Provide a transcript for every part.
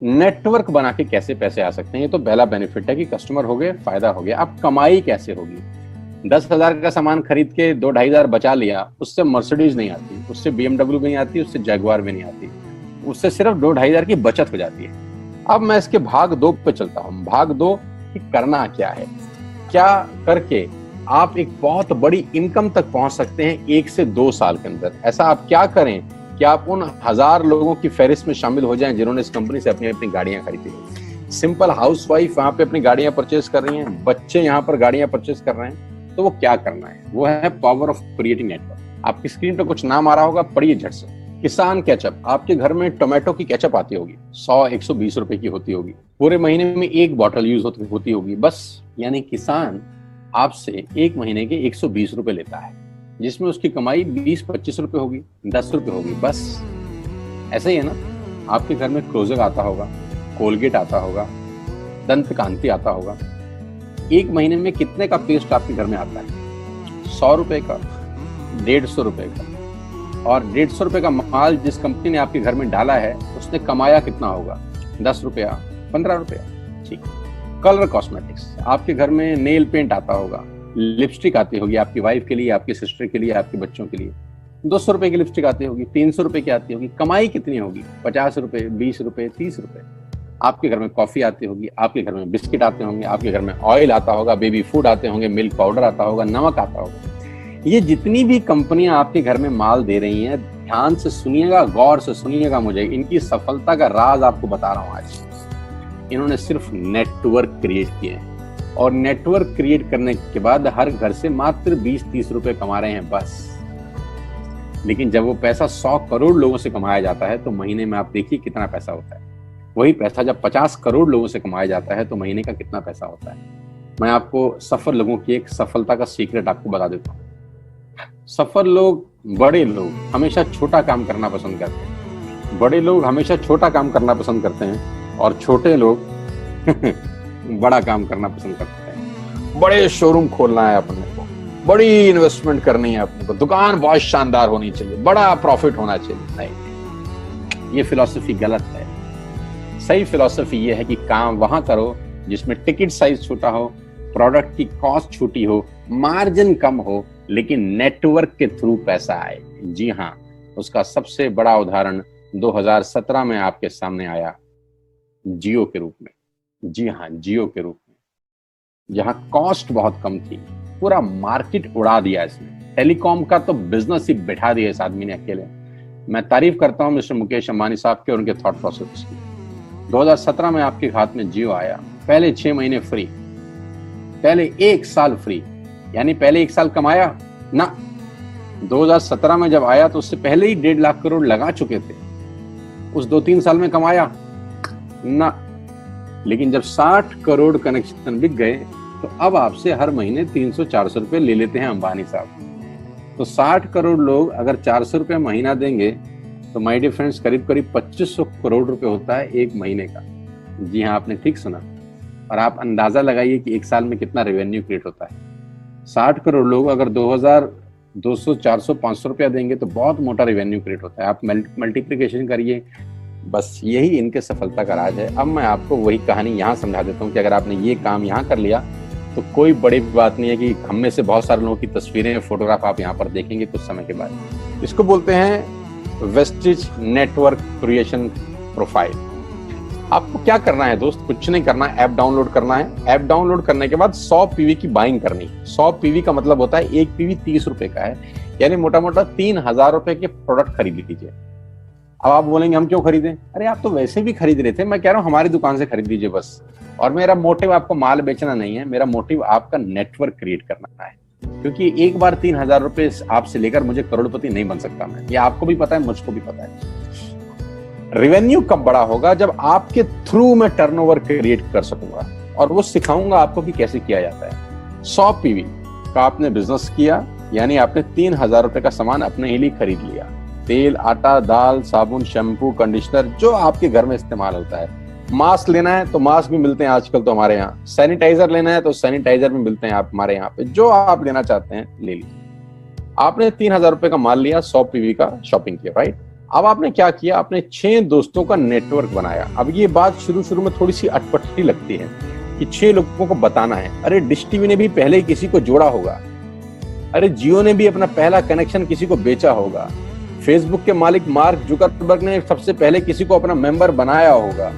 Network बना के कैसे पैसे आ सकते हैं, ये तो पहला बेनिफिट है कि कस्टमर हो गए, फायदा हो गया। अब कमाई कैसे होगी? 10,000 का सामान खरीद के 2-2,500 बचा लिया, उससे मर्सिडीज नहीं आती, उससे BMW भी नहीं आती, उससे जैगुआर भी नहीं आती, उससे सिर्फ 2-2,500 की बचत हो जाती है। अब मैं इसके भाग 2 पे चलता हूँ। भाग 2 कि करना क्या है, क्या करके आप एक बहुत बड़ी इनकम तक पहुंच सकते हैं 1 से 2 साल के अंदर। ऐसा आप क्या करें कि आप उन 1000 लोगों की फहरिस्त में शामिल हो जाएं जिन्होंने इस कंपनी से अपनी अपनी गाड़ियां खरीदी। सिंपल हाउसवाइफ वहां पे अपनी गाड़ियां परचेज कर रही हैं, बच्चे यहाँ पर गाड़ियां परचेज कर रहे हैं, तो वो क्या करना है? वो है पावर ऑफ क्रिएटिंग नेटवर्क। आपकी स्क्रीन पर कुछ नाम आ रहा होगा, पढ़िए झट से। किसान केचप, आपके घर में टोमेटो की केचप आती होगी, 100-120 रुपए की होती होगी, पूरे महीने में एक बॉटल यूज होती होगी बस। यानी किसान आपसे एक महीने के 120 रुपए लेता है, जिसमें उसकी कमाई 20-25 रुपए होगी, 10 रुपए होगी बस। ऐसा ही है ना? आपके घर में क्लोजर आता होगा, कोलगेट आता होगा, दंत कांति आता होगा। एक महीने में कितने का पेस्ट आपके घर में आता है? 100 रुपए का, 150 रुपए का। और 150 रुपए का माल जिस कंपनी ने आपके घर में डाला है, उसने कमाया कितना होगा? 10 रुपया, 15 रुपया। ठीक। कलर कॉस्मेटिक्स, आपके घर में नेल पेंट आता होगा, लिपस्टिक आती होगी आपकी वाइफ के लिए, आपकी सिस्टर के लिए, आपके बच्चों के लिए। 200 रुपए की लिपस्टिक आती होगी, 300 रुपए की आती होगी। कमाई कितनी होगी? 50 रुपए, 20 रुपए, 30 रुपए। आपके घर में कॉफी आती होगी, आपके घर में बिस्किट आते होंगे, आपके घर में ऑयल आता होगा, बेबी फूड आते होंगे, मिल्क पाउडर आता होगा, नमक आता होगा। ये जितनी भी कंपनियां आपके घर में माल दे रही हैं, ध्यान से सुनिएगा, गौर से सुनिएगा मुझे, इनकी सफलता का राज आपको बता रहा हूं आज। इन्होंने सिर्फ नेटवर्क क्रिएट किए हैं, और नेटवर्क क्रिएट करने के बाद हर घर से मात्र 20-30 रुपए कमा रहे हैं बस। लेकिन जब वो पैसा 100 करोड़ लोगों से कमाया जाता है तो महीने में आप देखिए कितना पैसा होता है। वही पैसा जब 50 करोड़ लोगों से कमाया जाता है तो महीने का कितना पैसा होता है। मैं आपको सफल लोगों की एक सफलता का सीक्रेट आपको बता देता हूँ। सफल लोग, बड़े लोग हमेशा छोटा काम करना पसंद करते हैं। बड़े लोग हमेशा छोटा काम करना पसंद करते हैं, और छोटे लोग बड़ा काम करना पसंद करते हैं। बड़े शोरूम खोलना है अपने को, बड़ी इन्वेस्टमेंट करनी है अपने को, दुकान बहुत शानदार होनी चाहिए, बड़ा प्रॉफिट होना चाहिए। नहीं, ये फिलॉसफी गलत है। सही फिलॉसफी ये है कि काम वहां करो जिसमें टिकट साइज छोटा हो, प्रोडक्ट की कॉस्ट छोटी हो, मार्जिन कम हो, लेकिन नेटवर्क के थ्रू पैसा आए। जी हाँ, उसका सबसे बड़ा उदाहरण 2017 में आपके सामने आया, जियो के रूप में। जी हाँ, जियो के रूप में, जहां कॉस्ट बहुत कम थी, पूरा मार्केट उड़ा दिया इसने। टेलीकॉम का तो बिजनेस ही बैठा दिया इस आदमी ने अकेले। मैं तारीफ करता हूं मिस्टर मुकेश अंबानी साहब के और उनके थॉट प्रोसेस की। 2017 में आपके हाथ में जियो आया, पहले 6 महीने फ्री, पहले 1 साल फ्री। यानी पहले 1 साल कमाया ना। 2017 में जब आया तो उससे पहले ही 1.5 लाख करोड़ लगा चुके थे। उस 2-3 साल में कमाया ना। लेकिन जब 60 करोड़ कनेक्शन बिक गए तो अब आपसे हर महीने 300-400 रुपए ले लेते हैं अंबानी साहब। तो 60 करोड़ लोग अगर 400 रुपए महीना देंगे तो माय डियर फ्रेंड्स, करीब करीब 2500 करोड़ रुपए होता है एक महीने का। जी हाँ, आपने ठीक सुना। और आप अंदाजा लगाइए कि 1 साल में कितना रेवेन्यू क्रिएट होता है। 60 करोड़ लोग अगर 2000, 200, 400, 500 रुपया देंगे तो बहुत मोटा रेवेन्यू क्रिएट होता है। आप मल्टीप्लिकेशन करिए, बस यही इनके सफलता का राज है। अब मैं आपको वही कहानी यहाँ समझा देता हूँ कि अगर आपने ये काम यहाँ कर लिया तो कोई बड़ी बात नहीं है कि हम में से बहुत सारे लोगों की तस्वीरें, फोटोग्राफ आप यहाँ पर देखेंगे कुछ समय के बाद। इसको बोलते हैं वेस्टेज नेटवर्क क्रिएशन प्रोफाइल। आपको क्या करना है दोस्त? कुछ नहीं करना है, ऐप डाउनलोड करना है। ऐप डाउनलोड करने के बाद 100 पीवी की बाइंग करनी है। 100 पीवी का मतलब होता है 1 पीवी 30 रुपए का है, यानी मोटा मोटा 3000 रुपए के प्रोडक्ट खरीद लीजिए। अब आप बोलेंगे हम क्यों खरीदें? अरे आप तो वैसे भी खरीद रहे थे, मैं कह रहा हूँ हमारी दुकान से खरीद लीजिए बस। और मेरा मोटिव आपको माल बेचना नहीं है, मेरा मोटिव आपका नेटवर्क क्रिएट करना है। क्योंकि एक बार 3000 रुपए आपसे लेकर मुझे करोड़पति नहीं बन सकता मैं, ये आपको भी पता है, मुझको भी पता है। रेवेन्यू कब बड़ा होगा? जब आपके थ्रू मैं टर्नओवर क्रिएट कर सकूंगा, और वो सिखाऊंगा आपको कि कैसे किया जाता है। 100 पीवी का आपने बिजनेस किया, यानी आपने 3000 रुपए का सामान अपने ही लिए खरीद लिया। तेल, आटा, दाल, साबुन, शैम्पू, कंडीशनर, जो आपके घर में इस्तेमाल होता है। मास्क लेना है तो मास्क भी मिलते हैं आजकल तो हमारे यहाँ। सैनिटाइजर लेना है तो सैनिटाइजर भी मिलते हैं आप हमारे यहाँ पे। जो आप लेना चाहते हैं ले लीजिए। आपने 3000 रुपए का माल लिया, 100 पीवी का शॉपिंग किया, राइट? अब आपने क्या किया, आपने 6 दोस्तों का नेटवर्क बनाया। अब ये बात शुरू शुरू में थोड़ी सी अटपटी लगती है कि 6 लोगों को बताना है। अरे डिश टीवी ने भी पहले किसी को जोड़ा होगा, अरे जियो ने भी अपना पहला कनेक्शन किसी को बेचा होगा, फेसबुक के मालिक मार्क जुकरबर्ग ने सबसे पहले किसी को अपना मेंबर बनाया होगा।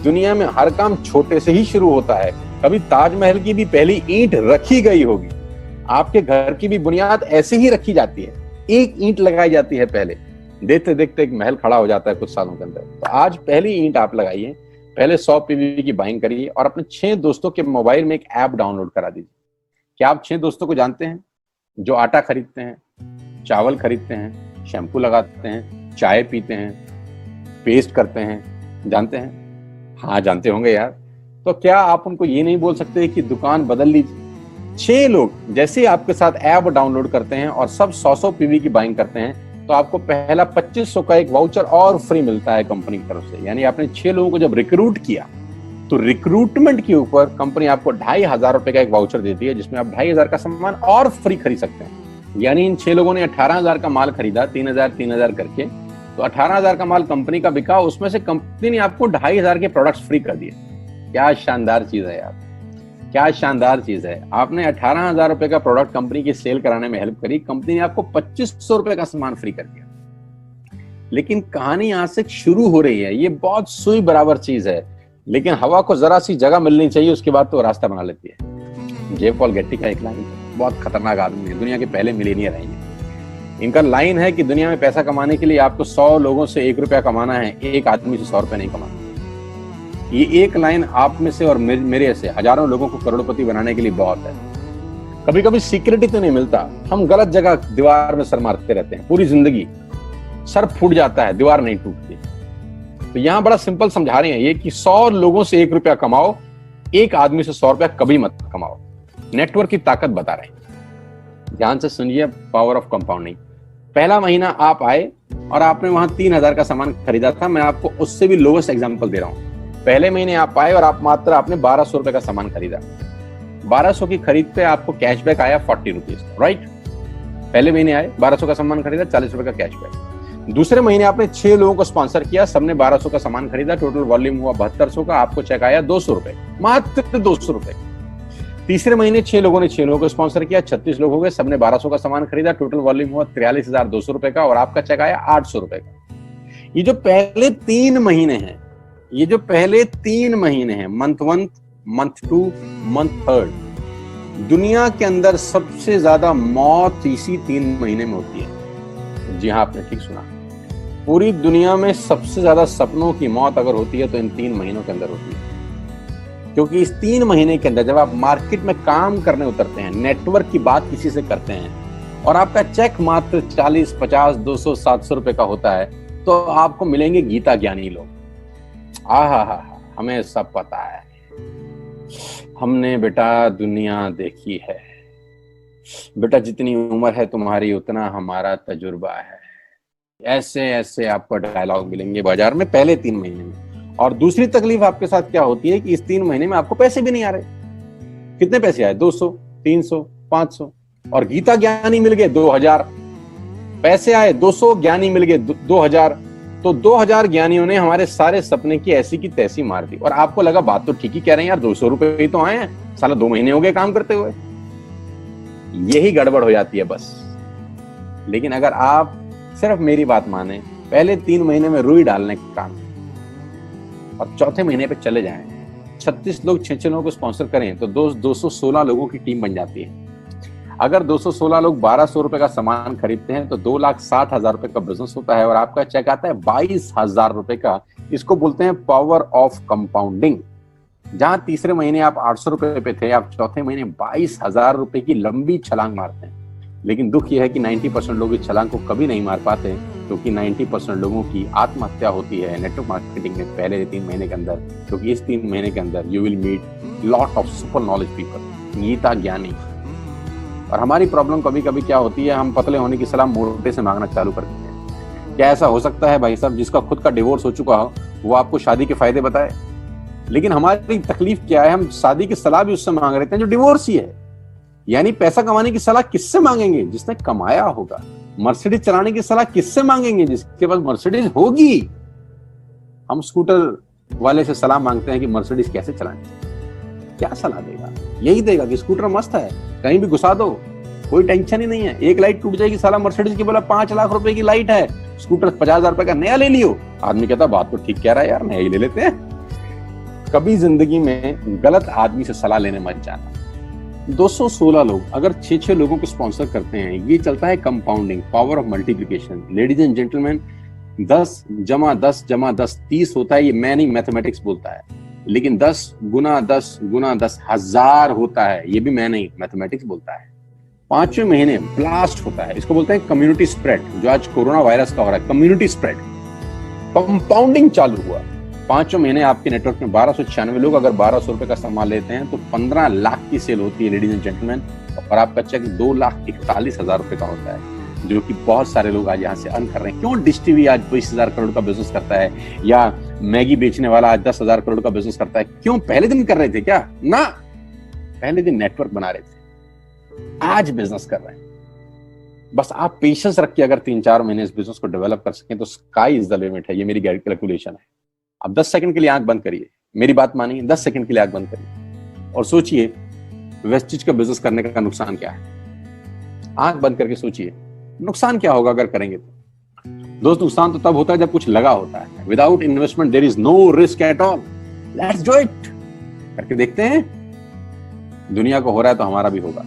दुनिया में हर काम छोटे से ही शुरू होता है। कभी ताजमहल की भी पहली ईंट रखी गई होगी, आपके घर की भी बुनियाद ऐसे ही रखी जाती है, एक ईंट लगाई जाती है पहले, देखते देखते एक महल खड़ा हो जाता है कुछ सालों के अंदर। तो आज पहली ईंट आप लगाइए, पहले 100 पीवी की बाइंग करिए और अपने 6 दोस्तों के मोबाइल में एक ऐप डाउनलोड करा दीजिए। क्या आप 6 दोस्तों को जानते हैं जो आटा खरीदते हैं, चावल खरीदते हैं, शैम्पू लगाते हैं, चाय पीते हैं, पेस्ट करते हैं? जानते हैं? हाँ जानते होंगे यार। तो क्या आप उनको ये नहीं बोल सकते कि दुकान बदल लीजिए? 6 लोग जैसे ही आपके साथ ऐप डाउनलोड करते हैं और सब 100 पीवी की बाइंग करते हैं तो आपको पहला 2500 का एक वाउचर और फ्री मिलता है कंपनी की तरफ से। यानी आपने 6 लोगों को जब रिक्रूट किया तो रिक्रूटमेंट के ऊपर कंपनी आपको 2500 रुपए का एक वाउचर देती है जिसमें आप 2500 का सामान और फ्री खरीद सकते हैं। यानी इन 6 लोगों ने 18,000 का माल खरीदा, 3,000 करके, तो 18,000 का माल कंपनी का बिका, उसमें से कंपनी ने आपको 2500 के प्रोडक्ट्स फ्री कर दिए। क्या शानदार चीज है यार, क्या शानदार चीज है। आपने 18,000 रुपए का प्रोडक्ट कंपनी की सेल कराने में हेल्प करी, कंपनी ने आपको 2500 रुपए का सामान फ्री कर दिया। लेकिन कहानी यहां से शुरू हो रही है। ये बहुत सुई बराबर चीज है, लेकिन हवा को जरा सी जगह मिलनी चाहिए, उसके बाद तो रास्ता बना लेती है। जे पॉल गेट्टी का एक लाइन, बहुत खतरनाक आदमी है, दुनिया के पहले मिलियनियर हैं। इनका लाइन है कि दुनिया में पैसा कमाने के लिए आपको 100 लोगों से 1 रुपया कमाना है, एक आदमी से 100 रुपया नहीं कमाना। ये एक लाइन आप में से और मेरे से हजारों लोगों को करोड़पति बनाने के लिए बहुत है। कभी कभी सिक्योरिटी तो नहीं मिलता, हम गलत जगह दीवार में सर मारते रहते हैं, पूरी जिंदगी सर फूट जाता है, दीवार नहीं टूटती। तो यहां बड़ा सिंपल समझा रहे हैं ये कि 100 लोगों से 1 रुपया कमाओ, एक आदमी से 100 रुपया कभी मत कमाओ। नेटवर्क की ताकत बता रहे हैं, ध्यान से सुनिए, पावर ऑफ कंपाउंडिंग। पहला महीना आप आए और आपने वहां 3,000 का सामान खरीदा था। मैं आपको उससे भी लोवेस्ट एग्जांपल दे रहा हूं। पहले महीने आप आए और आप मात्र आपने 1200 रुपए का सामान खरीदा। 1200 की खरीद पे आपको कैशबैक आया 40 रुपीज, राइट? पहले महीने आए, 1200 का सामान खरीदा, 40 रुपए का कैशबैक। दूसरे महीने आपने 6 लोगों को स्पॉन्सर किया, सबने 1200 का सामान खरीदा, टोटल वॉल्यूम हुआ 7200 का, आपको चेक आया 200 रुपए, मात्र 200 रुपए। तीसरे महीने 6 लोगों ने 6 लोगों को स्पॉन्सर किया, 36 लोग हो गए, सबने 1200 का सामान खरीदा, टोटल वॉल्यूम हुआ 43,200 रुपए का और आपका चेक आया 800 रुपए का। ये जो पहले 3 महीने हैं, ये जो पहले 3 महीने हैं, मंथ 1, मंथ 2, मंथ 3, दुनिया के अंदर सबसे ज्यादा मौत इसी 3 महीने में होती है। जी हाँ, आपने ठीक सुना, पूरी दुनिया में सबसे ज्यादा सपनों की मौत अगर होती है तो इन 3 महीनों के अंदर होती है। क्योंकि इस 3 महीने के अंदर जब आप मार्केट में काम करने उतरते हैं, नेटवर्क की बात किसी से करते हैं और आपका चेक मात्र 40, 50, 200, 700 रुपए का होता है, तो आपको मिलेंगे गीता ज्ञानी लोग। हमें सब पता है, हमने बेटा दुनिया देखी है, बेटा जितनी उम्र है तुम्हारी उतना हमारा तजुर्बा है। ऐसे ऐसे आपको डायलॉग मिलेंगे बाजार में पहले 3 महीने में। और दूसरी तकलीफ आपके साथ क्या होती है कि इस 3 महीने में आपको पैसे भी नहीं आ रहे। कितने पैसे आए? 200, 300, 500, और गीता ज्ञानी मिल गए 2000। पैसे आए 200, ज्ञानी मिल गए 2000। तो 2000 ज्ञानियों ने हमारे सारे सपने की ऐसी की तैसी मार दी। और आपको लगा बात तो ठीक ही कह रहे हैं यार, 200 रुपए ही तो आए हैं, साला 2 महीने हो गए काम करते हुए। यही गड़बड़ हो जाती है बस। लेकिन अगर आप सिर्फ मेरी बात माने, पहले 3 महीने में रुई डालने का काम और चौथे महीने पे चले जाएं, 36 लोग 6 लोगों को स्पॉन्सर करें तो 216 लोगों की टीम बन जाती है। अगर 216 लोग 1200 रुपए का सामान खरीदते हैं तो 2,60,000 रुपए का बिजनेस होता है और आपका चेक आता है 22,000 रुपए का। इसको बोलते हैं पावर ऑफ कंपाउंडिंग। जहां तीसरे महीने आप 800 रुपए पे थे, आप चौथे महीने 22,000 रुपए की लंबी छलांग मारते हैं। लेकिन दुख यह है कि 90% लोग इस छलांग को कभी नहीं मार पाते, क्योंकि 90% लोगों की आत्महत्या होती है नेटवर्क मार्केटिंग में पहले 3 महीने के अंदर। क्योंकि इस 3 महीने के अंदर you will meet lot of super knowledge people, गीता ज्ञानी। और हमारी प्रॉब्लम कभी कभी क्या होती है, हम पतले होने की सलाह मोटे से मांगना चालू कर देते हैं। क्या ऐसा हो सकता है भाई साहब, जिसका खुद का डिवोर्स हो चुका हो वो आपको शादी के फायदे बताए? लेकिन हमारी तकलीफ क्या है, हम शादी की सलाह भी उससे मांग रहे हैं जो डिवोर्स ही है। यानी पैसा कमाने की सलाह किससे मांगेंगे? जिसने कमाया होगा। मर्सिडीज चलाने की सलाह किससे मांगेंगे? जिसके पास मर्सिडीज होगी। हम स्कूटर वाले से सलाह मांगते हैं कि मर्सिडीज कैसे चलानी, क्या सलाह देगा? यही देगा कि स्कूटर मस्त है, कहीं भी घुसा दो, कोई टेंशन ही नहीं है। एक लाइट टूट जाएगी, साला मर्सिडीज की बोला 5 लाख रुपए की लाइट है, स्कूटर 50,000 रुपए का नया ले लियो। आदमी कहता बात तो ठीक कह रहा है यार, नया ही ले लेते हैं। कभी जिंदगी में गलत आदमी से सलाह लेने मत जाना। 216 लोग अगर 6-6 लोगों को स्पॉन्सर करते हैं, ये चलता है compounding, power of multiplication. Ladies and gentleman, 10 + 10 + 10 30 होता है। ये मैं नहीं, मैथमेटिक्स बोलता है। लेकिन 10 × 10 × 10 1000 होता है। ये भी मैं नहीं, मैथमेटिक्स बोलता है। 5वें महीने ब्लास्ट होता है, इसको बोलते हैं कम्युनिटी स्प्रेड। जो आज कोरोना वायरस का हो रहा है, कम्युनिटी स्प्रेड, कंपाउंडिंग चालू हुआ। 5वें महीने आपके नेटवर्क में 1296 लोग अगर 1200 रुपए का सामान लेते हैं तो 15 लाख की सेल होती है लेडीज एंड जेंटलमैन। और आपका चेक 2,41,000 रुपए का होता है, जो कि बहुत सारे लोग आज यहाँ से अर्न कर रहे हैं। क्यों डिश टीवी आज 20,000 करोड़ का बिजनेस करता है, या मैगी बेचने वाला आज 10,000 करोड़ का बिजनेस करता है? क्यों? पहले दिन कर रहे थे क्या? ना, पहले दिन नेटवर्क बना रहे थे, आज बिजनेस कर रहे हैं। बस आप पेशेंस रख के अगर 3-4 महीने इस बिजनेस को डेवलप कर सकें तो स्काई इज द लिमिट है। ये मेरी कैलकुलेशन है। अब 10 सेकंड के लिए आंख बंद करिए, मेरी बात मानिए, 10 सेकंड के लिए आंख बंद करिए और सोचिए वेस्टेज का बिजनेस करने का नुकसान क्या है। आंख बंद करके सोचिए नुकसान क्या होगा अगर करेंगे तो। दोस्त, नुकसान तो तब होता है जब कुछ लगा होता है। Without investment there is no risk at all. Let's do it. करके देखते हैं, दुनिया को हो रहा है तो हमारा भी होगा।